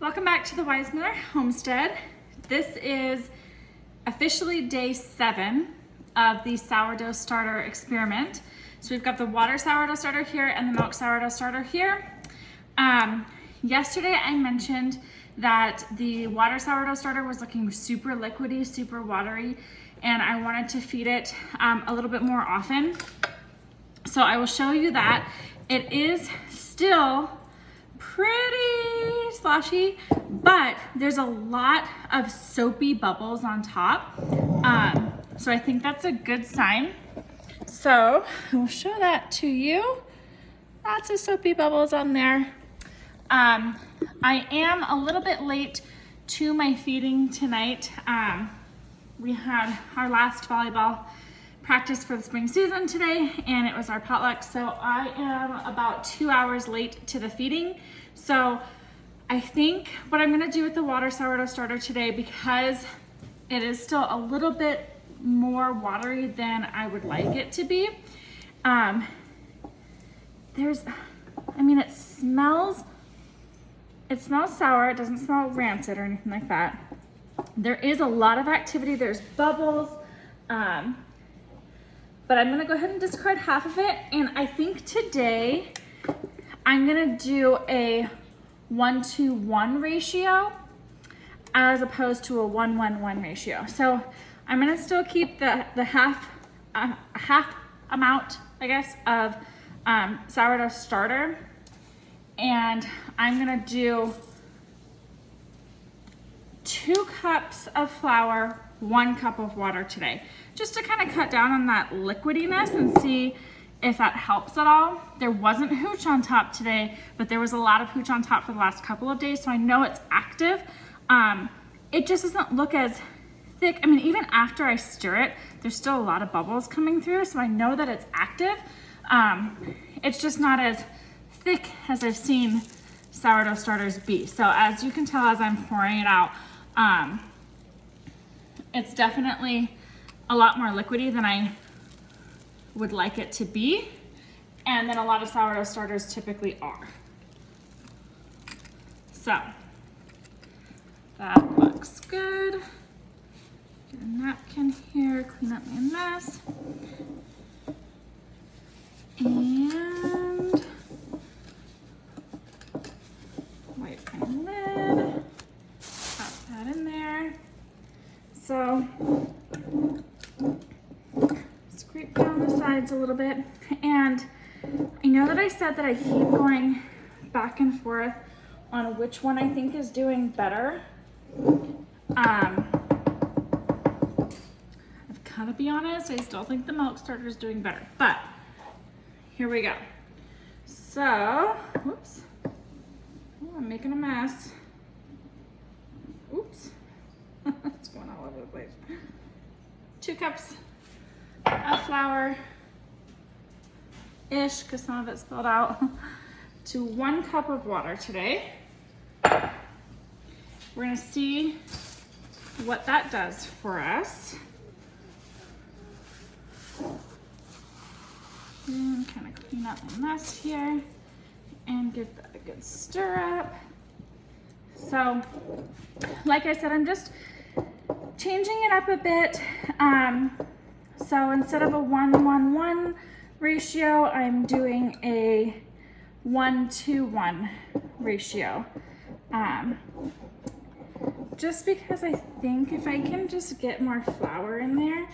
Welcome back to the Weismiller Homestead. This is officially day 7 of the sourdough starter experiment. So we've got the water sourdough starter here and the milk sourdough starter here. Yesterday I mentioned that the water sourdough starter was looking super liquidy, super watery, and I wanted to feed it a little bit more often. So I will show you that. It is still pretty sloshy, but there's a lot of soapy bubbles on top. So I think that's a good sign. So I will show that to you. Lots of soapy bubbles on there. I am a little bit late to my feeding tonight. We had our last volleyball practice for the spring season today, and it was our potluck, so I am about 2 hours late to the feeding. So I think what I'm gonna do with the water sourdough starter today, because it is still a little bit more watery than I would like it to be, it smells sour, it doesn't smell rancid or anything like that. There is a lot of activity, there's bubbles, but I'm gonna go ahead and discard half of it. And I think today I'm gonna do a 1-to-1 ratio as opposed to a 1-1-1 ratio. So I'm gonna still keep the half amount, I guess, of sourdough starter. And I'm gonna do 2 cups of flour, 1 cup of water today, just to kind of cut down on that liquidiness and see if that helps at all. There wasn't hooch on top today, but there was a lot of hooch on top for the last couple of days, so I know it's active. It just doesn't look as thick. I mean, even after I stir it, there's still a lot of bubbles coming through, so I know that it's active. It's just not as thick as I've seen sourdough starters be. So as you can tell as I'm pouring it out, it's definitely a lot more liquidy than I would like it to be, and then a lot of sourdough starters typically are. So that looks good. Get a napkin here, clean up my mess. And wipe my lid, pop that in there. So scrape down the sides a little bit. And I know that I said that I keep going back and forth on which one I think is doing better. I've got to be honest, I still think the milk starter is doing better, but here we go. So, whoops, oh, I'm making a mess. Oops, it's going all over the place. 2 cups of flour-ish, because some of it spilled out, to 1 cup of water today. We're gonna see what that does for us. And kind of clean up my mess here and give that a good stir up. So, like I said, I'm just changing it up a bit. So instead of a 1-1-1 ratio, I'm doing a 1-to-1 ratio. Just because I think if I can just get more flour in there,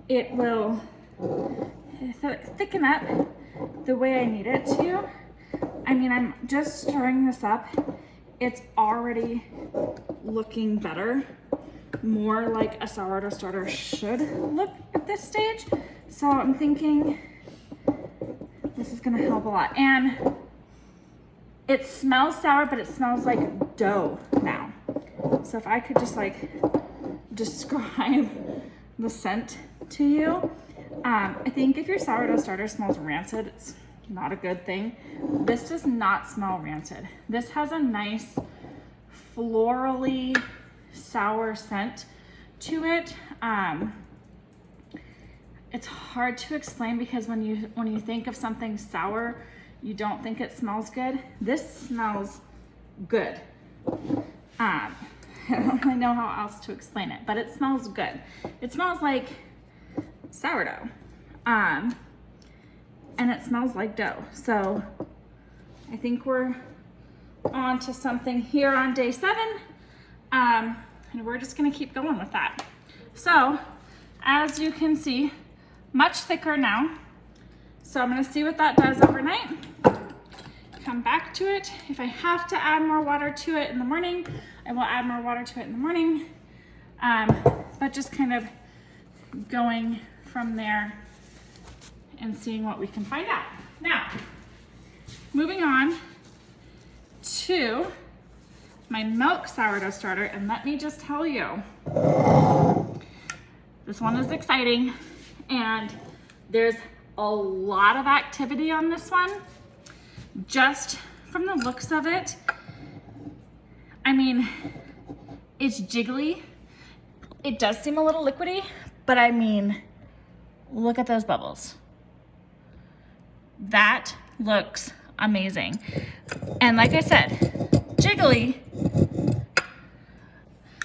it will thicken up the way I need it to. I mean, I'm just stirring this up. It's already looking better, more like a sourdough starter should look at this stage. So I'm thinking this is gonna help a lot. And it smells sour, but it smells like dough now. So if I could just like describe the scent to you. I think if your sourdough starter smells rancid, it's not a good thing. This does not smell rancid. This has a nice florally sour scent to it. It's hard to explain because when you think of something sour, you don't think it smells good. This smells good. I don't really know how else to explain it, but it smells good. It smells like sourdough. And it smells like dough. So I think we're on to something here on day 7. And we're just gonna keep going with that. So as you can see, much thicker now. So I'm gonna see what that does overnight. Come back to it. If I have to add more water to it in the morning, I will add more water to it in the morning. But just kind of going from there and seeing what we can find out. Now, moving on to my milk sourdough starter, and let me just tell you, this one is exciting, and there's a lot of activity on this one. Just from the looks of it, I mean, it's jiggly. It does seem a little liquidy, but I mean, look at those bubbles. That looks amazing. And like I said, jiggly.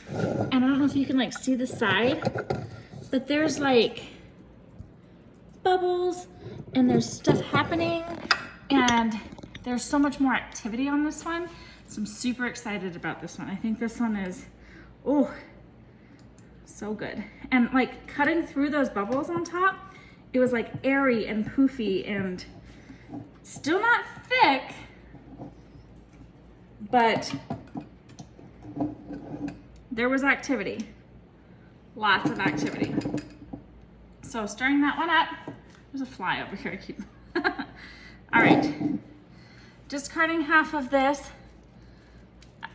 And I don't know if you can like see the side, but there's like bubbles and there's stuff happening, and there's so much more activity on this one. So I'm super excited about this one. I think this one is, oh, so good. And like cutting through those bubbles on top, it was like airy and poofy and still not thick, but there was activity, lots of activity. So stirring that one up, there's a fly over here, I keep, all right, discarding half of this.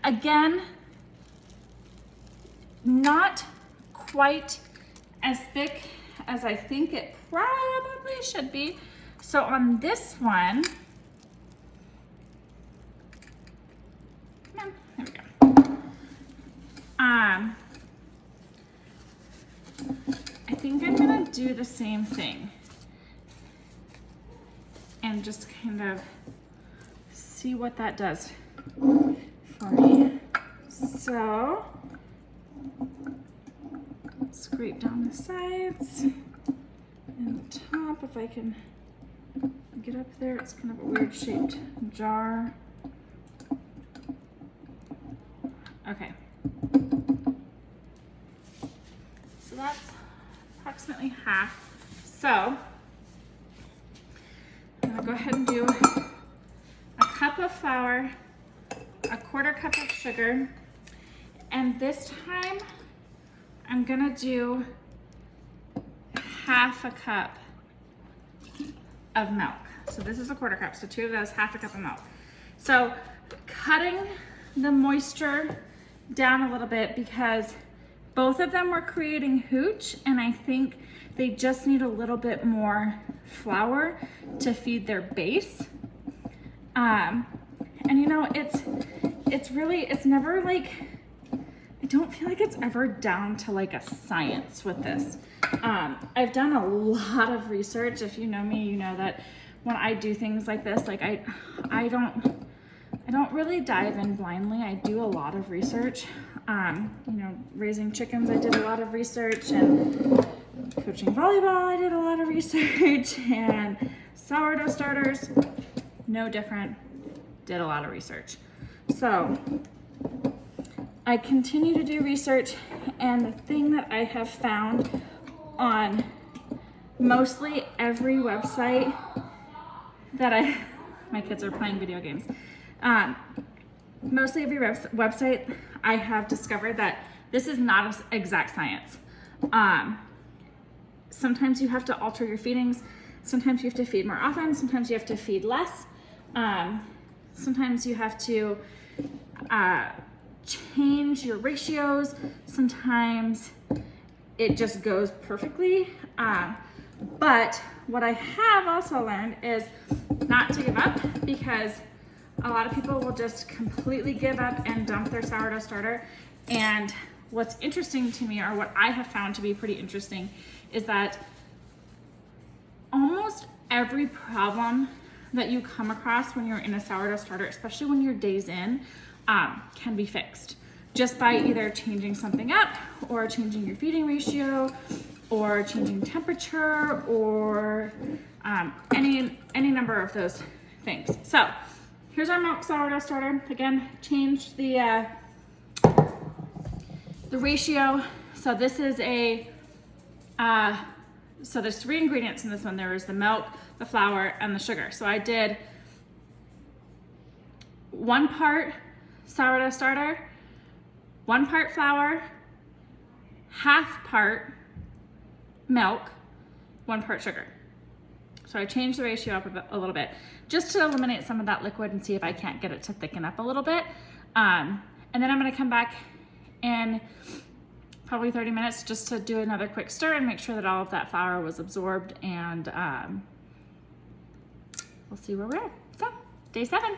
Again, not quite as thick as I think it probably should be. So on this one, come on, there we go. I think I'm gonna do the same thing and just kind of see what that does for me. So, scrape down the sides and the top if I can get up there. It's kind of a weird shaped jar. Okay. So that's approximately half. So I'm gonna go ahead and do a cup of flour, a 1/4 cup of sugar, and this time I'm gonna do half a cup of milk. So this is a 1/4 cup, so 2 of those, half a cup of milk. So cutting the moisture down a little bit because both of them were creating hooch, and I think they just need a little bit more flour to feed their base. And you know, it's never like, I don't feel like it's ever down to like a science with this. I've done a lot of research. If you know me, you know that when I do things like this, like I don't really dive in blindly. I do a lot of research. You know, raising chickens, I did a lot of research, and coaching volleyball, I did a lot of research, and sourdough starters, no different, did a lot of research. So I continue to do research, and the thing that I have found on mostly every website that my kids are playing video games. Mostly every website I have discovered that this is not an exact science. Sometimes you have to alter your feedings. Sometimes you have to feed more often. Sometimes you have to feed less. Sometimes you have to change your ratios. Sometimes it just goes perfectly. But what I have also learned is not to give up, because a lot of people will just completely give up and dump their sourdough starter. And what's interesting to me, or what I have found to be pretty interesting, is that almost every problem that you come across when you're in a sourdough starter, especially when you're days in, can be fixed just by either changing something up or changing your feeding ratio or changing temperature or any number of those things. So here's our milk sourdough starter. Again, changed the ratio. So this is so there's 3 ingredients in this one. There is the milk, the flour, and the sugar. So I did 1 part sourdough starter, 1 part flour, half part milk, 1 part sugar. So I changed the ratio up a little bit just to eliminate some of that liquid and see if I can't get it to thicken up a little bit. And then I'm gonna come back in probably 30 minutes just to do another quick stir and make sure that all of that flour was absorbed, and we'll see where we're at. So, day 7.